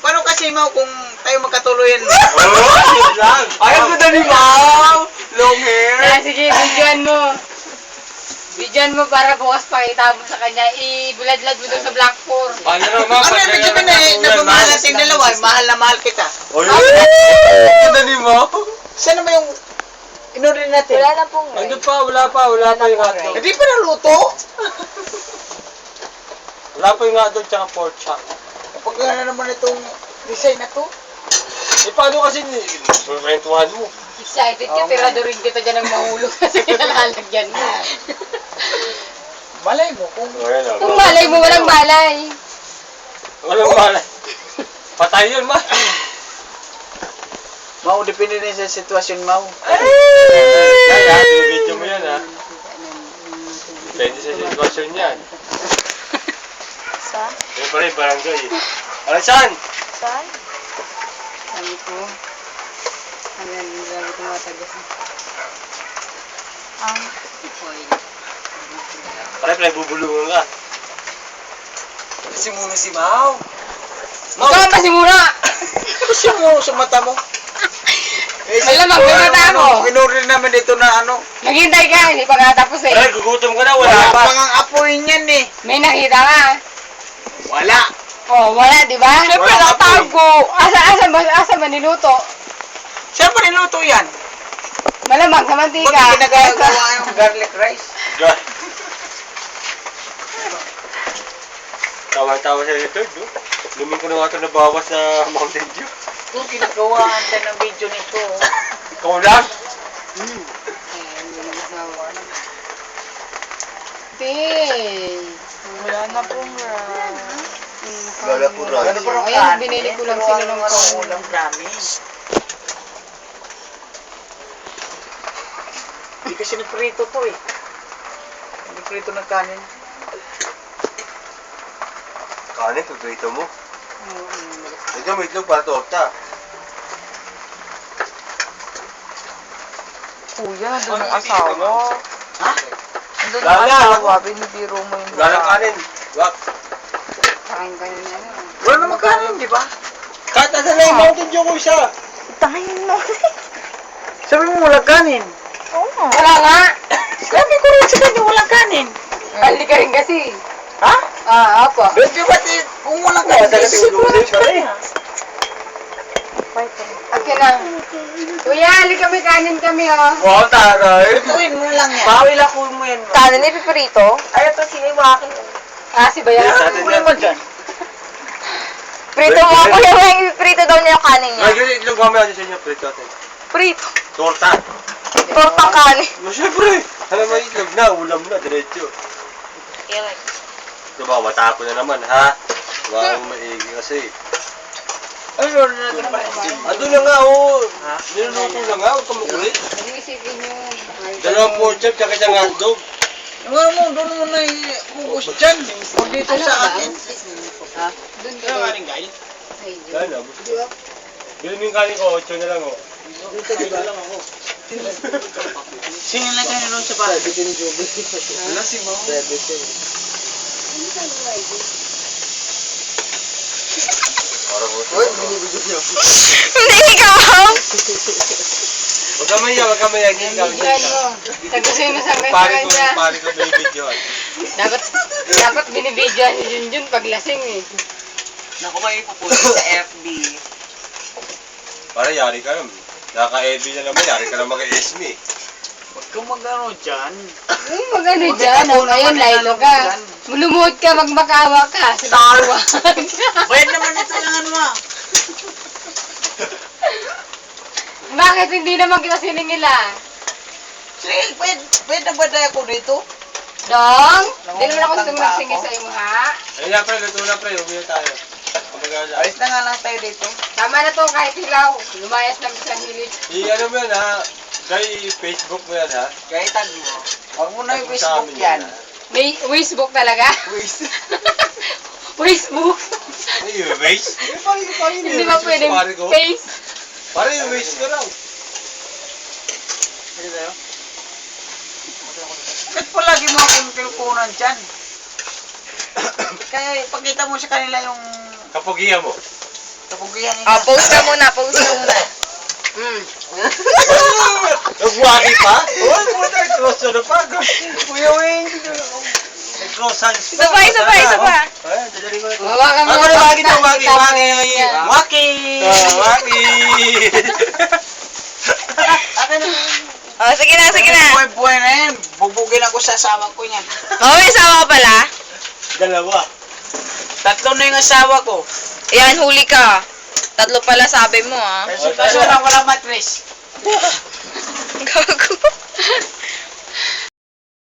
Paano kasi Mau kung tayo magkatuloyan? Ayaw ko na ni Mau! Long hair! Kaya sige, Bidyan mo para bukas pakita mo sa kanya. I-buladlad mo doon sa Blackboard. Paano naman? Ano yung medyo na nagmamahal natin dalawa? Mahal na mahal kita. Ganda ni Mau! Saan naman yung inorder natin? Wala na pong Andun pa, wala pa yung hotdog. Hindi pa naluto? Wala pa yung hotdog tsaka pork chop. Kapag na naman itong design na to? Paano kasi kwentuhan mo? Excited ka, tirado rin kita dyan ng mahulog kasi nalalagyan mo. Malay mo kung... Kung malay mo, walang malay. Walang malay. Patay yun, ma. Mau, depende rin sa sitwasyon, Mau. Kaya, video mo yan, ha. Depende sa sitwasyon yan. Saan? Yung pa rin, barangay. Alam saan? Saan? Sabi ko, hanggang sabi ko matagas. Ang Pare, bubulungan ka. Kasi muna si Mau. Ikaw pa si Mura! Kasi mo sa mata mo. Malamang, may mata mo. Inorder namin dito na ano. Naghintay ka, hindi pa nga tapos eh. Pare, gugutom ka na, wala Wala pa. pang ang apoy niyan eh. May nakita ka. Wala. Oh, wala, di ba? Siyempre, nakatago. Asa ba niluto? Saan pa niluto yan? Malamang sa mantika. Bakit ginagawa yung garlic rice? God. Tawa-tawa sa ito, no? Lumin ko na nga ito nabawas sa Mountain Dew. Kung ginagawaan tayo ng video nito. Ikaw lang? wala na pong Wala po rice. Ayan, binili ko lang sila ng ulam promise. Hindi kasi nagprito to eh. Nagprito ng kanin. Kanin, pagprito mo. Ito, may itlog para torta. kuya, doon ang asawa. Ha? Doon ang Wala. asawa, binibiro mo yung Wala ng kanin. Wak. Kain ka na yan. Wala naman kanin, di ba? Kahit nasa na yung Mountain Dew ko isa. Tahin mo. Sabi mo wala kanin. Oo. Wala nga! Sabi ko rin sa kanya wala kanin. Kali ka rin kasi. Ha? Opo. Di ba kung wala kanin, isip mo lang siya eh. Okay na. Kuya, hali kami, kanin kami, oh. Wow, taray. Tuwin mo lang yan. Bawi lang ko mo yan. Kanin ni Pipirito? Ay, ito siniwakin. Ah, si Bayan. Kunin mo dyan. Prito mo ako yung prito daw niya yung kanin niya. Lagi yung itlog mamaya sa inyo, prito natin. Prito. Torta. Tortang kanin. No, syempre. Alam mo, itlog na, ulam na, diretso. Diba, matapon na naman, ha? Huwag mong maigi kasi. Ay, wala na natin pa. Ando na nga, oh. Niluluto na nga, huwag ka makulit. Isipin nyo. Dalawang pork chop, tsaka isang hotdog. Ano mo, doon mo na ibubos dyan. Huwag dito sa akin. Doon ka Ano doon. kanin, Gail? Yan, abos ko. Ganun yung kanin ko, 8 na lang, oh. Dito lang ako. Sino lang kayo nun sa bahay? Wala si Mom. Para po. Uy, binibigyan niyo. Hindi ikaw! Huwag ka maya, huwag ka maya. Hindi kami Bigyan mo. Sagusin mo sa Pari ko, kanya. pari ko may video. Dapat binibidyoan ni Junjun pag lasing eh. Naku, may ipupunta sa FB. Para yari ka naman. Naka-EB na naman, yari ka naman kay Esme. Huwag kang mag-ano dyan. Magano dyan, oh, ngayon laylo ka. Lumuhod ka, magmakawa ka. Sa tawa. Bayad naman ito yung ano ah. Bakit hindi naman kita siningila? Sige, bayad na ba ako dito? Dong? Hindi naman ako gusto magsingil sa iyo, ha? Ayun na, pre, luto na, pre. Huwag tayo. Kumbaga, Alis na nga lang tayo dito. Tama na to, kahit hilaw. Lumayas na sa hilit. ano mo yan, ha? Kay Facebook mo yan, ha? Kaya tag mo. Huwag mo na yung Tapos sa Facebook amin yan. May Facebook talaga? Facebook? Ay, yung waste? Parang Hindi ba pwedeng pare ko. face? Parang yung waste ko raw. Sige tayo. Bakit palagi mo akong teleponan dyan? Kaya ipakita mo sa kanila yung Kapugihan mo. Kapugian Oh, pose ka muna, pose ka muna. Nagwagi pa? Oo, puta, cross na pa. Kuya Wing. Nag-crossan. Isa pa, isa pa, isa pa. Hawakan mo. Ako na wagi to, wagi. Wagi. Waki! Wagi. Akin na. Oh, sige na, sige na. Buhay na yan. Bubugin ako sa asawa ko niyan. Oh, may asawa ka pala? Dalawa. Tatlo na yung asawa ko. Ayan, huli ka. Tatlo pala sabi mo, ah. Kaso lang walang matris. Gago.